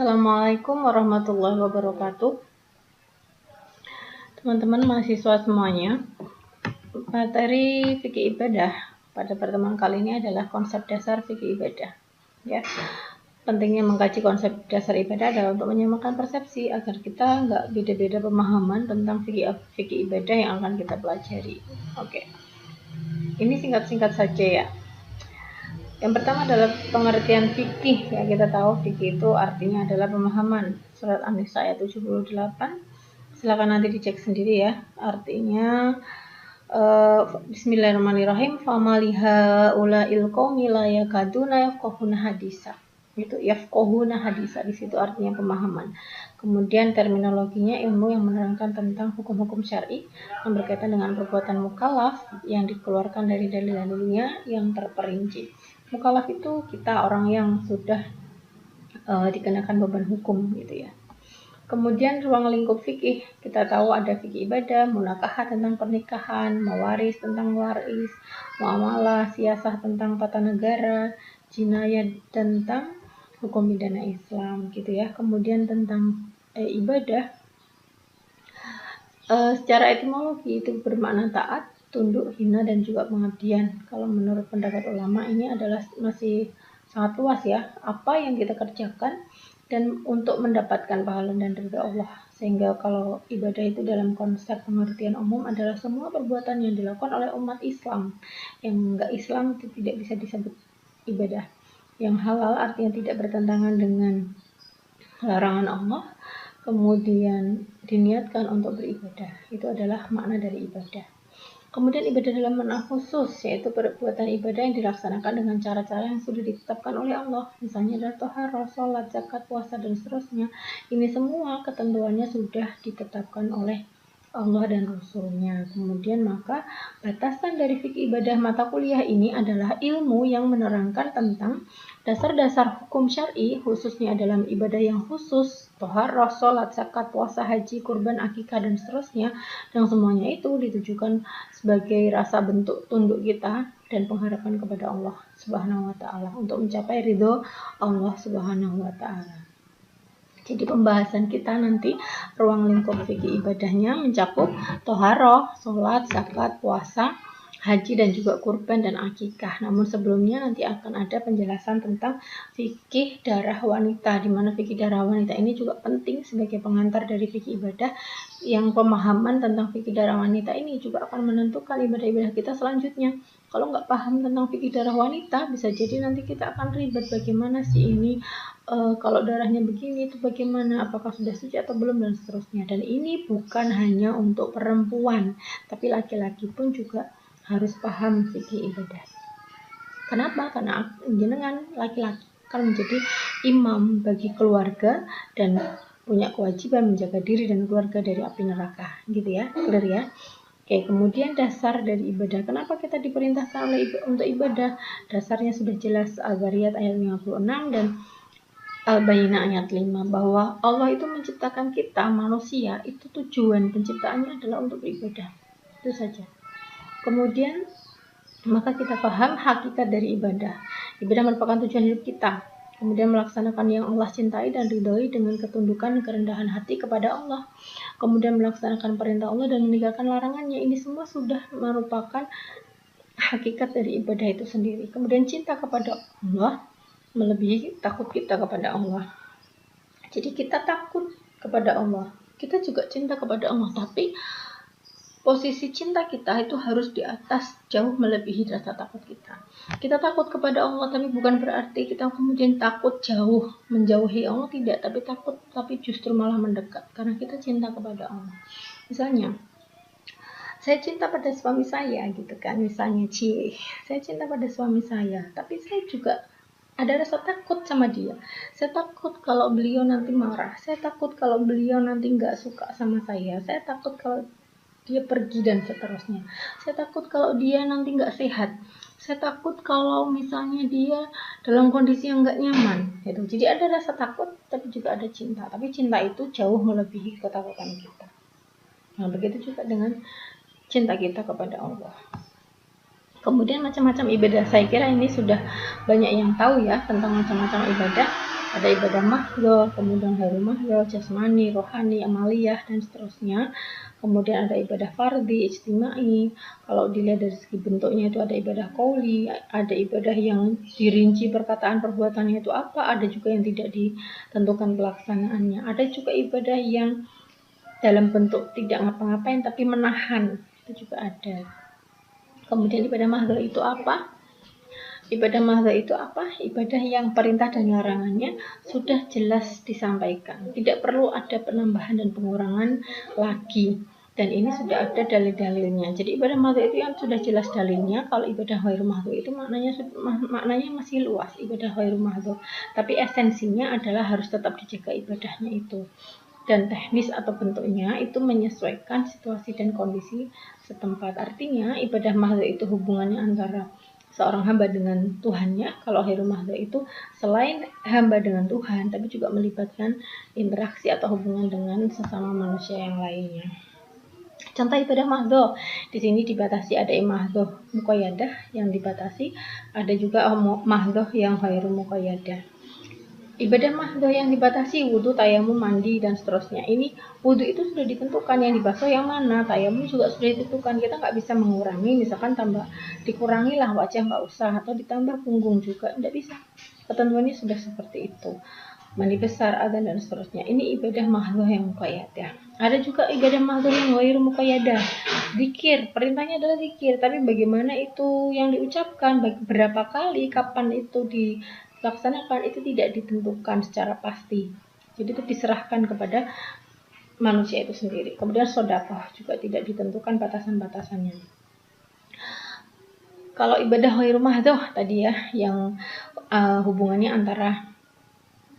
Assalamualaikum warahmatullahi wabarakatuh. Teman-teman mahasiswa semuanya, materi fikih ibadah pada pertemuan kali ini adalah konsep dasar fikih ibadah. Ya, pentingnya mengkaji konsep dasar ibadah adalah untuk menyamakan persepsi agar kita nggak beda-beda pemahaman tentang fikih ibadah yang akan kita pelajari. Oke, ini singkat-singkat saja ya. Yang pertama adalah pengertian fikih. Ya, kita tahu fikih itu artinya adalah pemahaman. Surat An-Nisa ayat 78. Silakan nanti dicek sendiri ya. Artinya Bismillahirrahmanirrahim. Famaliha ulail qaumi la yakaduna yafqahuna hadisa. Itu yafqahuna hadisa, di situ artinya pemahaman. Kemudian terminologinya ilmu yang menerangkan tentang hukum-hukum syar'i yang berkaitan dengan perbuatan mukallaf yang dikeluarkan dari dalil-dalilnya yang terperinci. Mukallaf itu kita orang yang sudah dikenakan beban hukum gitu ya. Kemudian ruang lingkup fikih, kita tahu ada fikih ibadah, munakahat tentang pernikahan, mawaris tentang waris, muamalah, siasah tentang tata negara, jinayah tentang hukum pidana Islam gitu ya. Kemudian tentang ibadah, secara etimologi itu bermakna taat, tunduk, hina, dan juga pengabdian. Kalau menurut pendapat ulama ini adalah masih sangat luas ya, apa yang kita kerjakan dan untuk mendapatkan pahala dan ridha Allah. Sehingga kalau ibadah itu dalam konsep pengertian umum adalah semua perbuatan yang dilakukan oleh umat Islam. Yang enggak Islam itu tidak bisa disebut ibadah. Yang halal artinya tidak bertentangan dengan larangan Allah, kemudian diniatkan untuk beribadah. Itu adalah makna dari ibadah. Kemudian ibadah dalam makna khusus, yaitu perbuatan ibadah yang dilaksanakan dengan cara-cara yang sudah ditetapkan oleh Allah. Misalnya adalah thaharah, sholat, zakat, puasa, dan seterusnya. Ini semua ketentuannya sudah ditetapkan oleh Allah dan Rasulnya. Kemudian maka batasan dari fikih ibadah mata kuliah ini adalah ilmu yang menerangkan tentang dasar-dasar hukum syar'i, khususnya dalam ibadah yang khusus, thaharah, sholat, zakat, puasa, haji, kurban, akikah, dan seterusnya. Dan semuanya itu ditujukan sebagai rasa bentuk tunduk kita dan pengharapan kepada Allah Subhanahu wa Ta'ala untuk mencapai ridho Allah Subhanahu wa Ta'ala. Jadi pembahasan kita nanti ruang lingkup fikih ibadahnya mencakup thaharah, sholat, zakat, puasa, haji, dan juga kurban dan akikah. Namun sebelumnya nanti akan ada penjelasan tentang fikih darah wanita, di mana fikih darah wanita ini juga penting sebagai pengantar dari fikih ibadah. Yang pemahaman tentang fikih darah wanita ini juga akan menentukan ibadah-ibadah kita selanjutnya. Kalau nggak paham tentang fikih darah wanita, bisa jadi nanti kita akan ribet bagaimana sih ini kalau darahnya begini itu bagaimana, apakah sudah suci atau belum, dan seterusnya. Dan ini bukan hanya untuk perempuan, tapi laki-laki pun juga harus paham fikih ibadah. Kenapa? Karena jenengan laki-laki akan menjadi imam bagi keluarga dan punya kewajiban menjaga diri dan keluarga dari api neraka, gitu ya, clear ya. Oke, kemudian dasar dari ibadah. Kenapa kita diperintahkan untuk ibadah? Dasarnya sudah jelas, Al-Zariyat ayat 56 dan Al-Bayyinah ayat 5, bahwa Allah itu menciptakan kita manusia, itu tujuan penciptaannya adalah untuk beribadah. Itu saja. Kemudian maka kita paham hakikat dari ibadah. Ibadah merupakan tujuan hidup kita. Kemudian melaksanakan yang Allah cintai dan ridhoi dengan ketundukan dan kerendahan hati kepada Allah. Kemudian melaksanakan perintah Allah dan meninggalkan larangannya. Ini semua sudah merupakan hakikat dari ibadah itu sendiri. Kemudian cinta kepada Allah melebihi takut kita kepada Allah. Jadi kita takut kepada Allah, kita juga cinta kepada Allah, tapi posisi cinta kita itu harus di atas, jauh melebihi rasa takut kita. Kita takut kepada Allah, tapi bukan berarti kita kemudian takut jauh, menjauhi Allah, tidak. Tapi takut, tapi justru malah mendekat, karena kita cinta kepada Allah. Misalnya, saya cinta pada suami saya, gitu kan. Misalnya, saya cinta pada suami saya, tapi saya juga ada rasa takut sama dia. Saya takut kalau beliau nanti marah. Saya takut kalau beliau nanti nggak suka sama saya. Saya takut kalau dia pergi dan seterusnya. Saya takut kalau dia nanti nggak sehat. Saya takut kalau misalnya dia dalam kondisi yang nggak nyaman. Gitu. Jadi ada rasa takut, tapi juga ada cinta. Tapi cinta itu jauh melebihi ketakutan kita. Nah, begitu juga dengan cinta kita kepada Allah. Kemudian macam-macam ibadah. Saya kira ini sudah banyak yang tahu ya tentang macam-macam ibadah. Ada ibadah mahdhah, kemudian ghairu mahdhah, jasmani, rohani, amaliyah, dan seterusnya. Kemudian ada ibadah fardhi, ijtimai. Kalau dilihat dari segi bentuknya itu ada ibadah qauli, ada ibadah yang dirinci perkataan perbuatannya itu apa, ada juga yang tidak ditentukan pelaksanaannya. Ada juga ibadah yang dalam bentuk tidak ngapa-ngapain tapi menahan, itu juga ada. Kemudian ibadah mahdhah itu apa? Ibadah mahdhah itu apa? Ibadah yang perintah dan larangannya sudah jelas disampaikan. Tidak perlu ada penambahan dan pengurangan lagi. Dan ini sudah ada dalil-dalilnya. Jadi ibadah mahdhah itu yang sudah jelas dalilnya. Kalau ibadah ghairu mahdhah itu maknanya masih luas, ibadah ghairu mahdhah. Tapi esensinya adalah harus tetap dijaga ibadahnya itu. Dan teknis atau bentuknya itu menyesuaikan situasi dan kondisi setempat. Artinya ibadah mahdhah itu hubungannya antara seorang hamba dengan Tuhannya. Kalau ghairu mahdhah itu selain hamba dengan Tuhan, tapi juga melibatkan interaksi atau hubungan dengan sesama manusia yang lainnya. Contoh ibadah mahdhah, di sini dibatasi, ada mahdhah muqayyadah yang dibatasi, ada juga mahdhah yang ghairu muqayyadah. Ibadah mahdhah yang dibatasi, wudhu, tayamum, mandi, dan seterusnya. Ini wudhu itu sudah ditentukan, yang dibasuh yang mana, tayamum juga sudah ditentukan. Kita nggak bisa mengurangi, misalkan dikurangilah wajah nggak usah, atau ditambah punggung juga, nggak bisa. Ketentuannya sudah seperti itu. Mandi besar, adzan, dan seterusnya. Ini ibadah mahdhah yang muqayyadah. Ada juga ibadah mahdhah yang ghairu muqayyadah. Zikir, perintahnya adalah zikir, tapi bagaimana itu yang diucapkan, berapa kali, kapan itu dilaksanakan, itu tidak ditentukan secara pasti. Jadi itu diserahkan kepada manusia itu sendiri. Kemudian sedekah juga tidak ditentukan batasan-batasannya. Kalau ibadah ghairu mahdhah tadi ya, yang hubungannya antara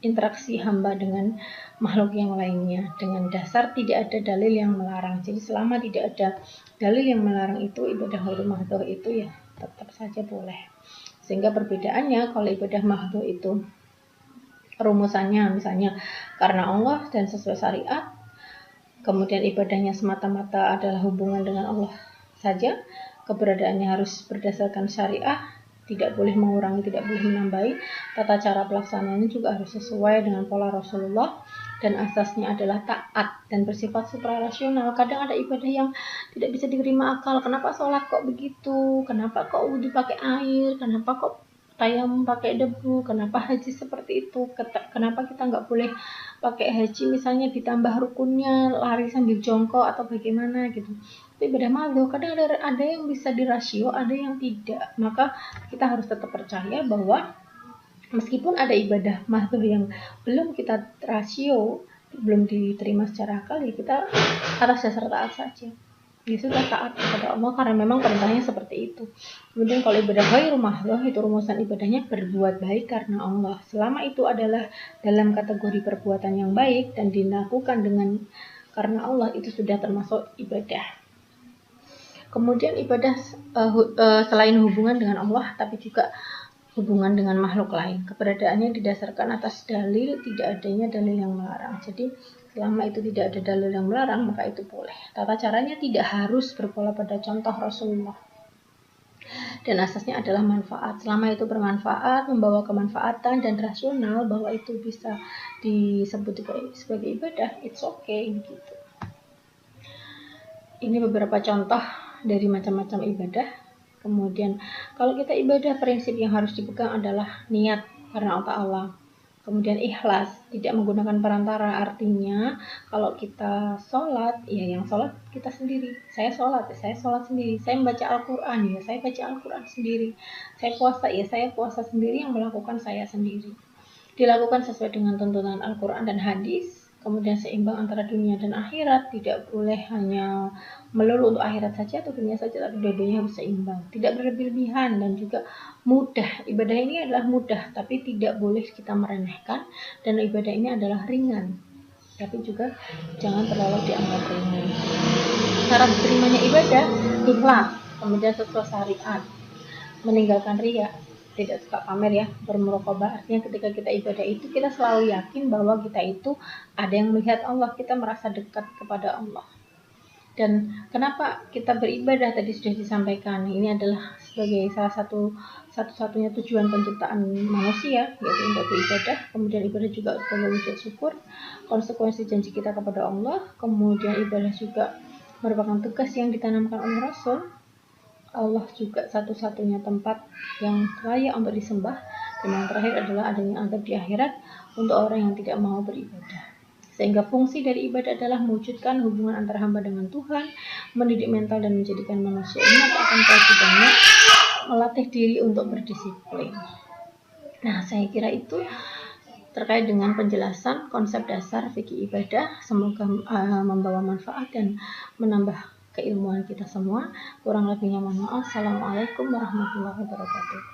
interaksi hamba dengan makhluk yang lainnya, dengan dasar tidak ada dalil yang melarang. Jadi selama tidak ada dalil yang melarang itu, ibadah ghairu mahdhah itu ya tetap saja boleh. Sehingga perbedaannya, kalau ibadah mahdhah itu rumusannya misalnya karena Allah dan sesuai syariat, kemudian ibadahnya semata-mata adalah hubungan dengan Allah saja, keberadaannya harus berdasarkan syariah, tidak boleh mengurangi, tidak boleh menambahi, tata cara pelaksanaannya juga harus sesuai dengan pola Rasulullah, dan asasnya adalah taat dan bersifat suprarasional. Kadang ada ibadah yang tidak bisa diterima akal, kenapa sholat kok begitu, kenapa kok wudhu pakai air, kenapa kok tayamum pakai debu, kenapa haji seperti itu, kenapa kita nggak boleh pakai haji misalnya ditambah rukunnya lari sambil jongkok atau bagaimana gitu. Itu ibadah mahdhah. Kadang ada yang bisa dirasio, ada yang tidak. Maka kita harus tetap percaya bahwa meskipun ada ibadah mahdhah yang belum kita rasio, belum diterima secara akal, ya kita atas dasar taat saja. Ya sudah, taat kepada Allah karena memang perintahnya seperti itu. Kemudian kalau ibadah ghairu mahdhah itu rumusan ibadahnya berbuat baik karena Allah. Selama itu adalah dalam kategori perbuatan yang baik dan dilakukan dengan karena Allah, itu sudah termasuk ibadah. Kemudian ibadah selain hubungan dengan Allah tapi juga hubungan dengan makhluk lain. Keberadaannya didasarkan atas dalil, tidak adanya dalil yang melarang. Jadi selama itu tidak ada dalil yang melarang, maka itu boleh. Tata caranya tidak harus berpola pada contoh Rasulullah. Dan asasnya adalah manfaat. Selama itu bermanfaat, membawa kemanfaatan dan rasional, bahwa itu bisa disebut sebagai ibadah, it's okay gitu. Ini beberapa contoh dari macam-macam ibadah. Kemudian kalau kita ibadah, prinsip yang harus dipegang adalah niat karena Allah. Kemudian ikhlas, tidak menggunakan perantara. Artinya kalau kita sholat, ya yang sholat kita sendiri. Saya sholat sendiri. Saya membaca Al-Quran, ya saya baca Al-Quran sendiri. Saya puasa, ya saya puasa sendiri, yang melakukan saya sendiri. Dilakukan sesuai dengan tuntunan Al-Quran dan hadis. Kemudian seimbang antara dunia dan akhirat, tidak boleh hanya melulu untuk akhirat saja atau dunia saja, tapi dua-duanya harus seimbang, tidak berlebih-lebihan, dan juga mudah. Ibadah ini adalah mudah, tapi tidak boleh kita meremehkan, dan ibadah ini adalah ringan, tapi juga jangan terlalu dianggap ringan. Syarat diterimanya ibadah, ikhlas, kemudian sesuai syariat, meninggalkan riya, tidak suka pamer ya, bermuraqabah. Artinya ketika kita ibadah itu kita selalu yakin bahwa kita itu ada yang melihat Allah, kita merasa dekat kepada Allah. Dan kenapa kita beribadah tadi sudah disampaikan. Ini adalah sebagai salah satu-satunya tujuan penciptaan manusia, yaitu untuk beribadah. Kemudian ibadah juga sebagai wujud syukur, konsekuensi janji kita kepada Allah. Kemudian ibadah juga merupakan tugas yang ditanamkan oleh Rasul. Allah juga satu-satunya tempat yang layak untuk disembah. Dan yang terakhir adalah adanya azab di akhirat untuk orang yang tidak mau beribadah. Sehingga fungsi dari ibadah adalah mewujudkan hubungan antara hamba dengan Tuhan, mendidik mental dan menjadikan manusia ingat akan kewajibannya, melatih diri untuk berdisiplin. Nah, saya kira itu terkait dengan penjelasan konsep dasar fikih ibadah. Semoga membawa manfaat dan menambah keilmuan kita semua. Kurang lebihnya mohon maaf. Assalamualaikum warahmatullahi wabarakatuh.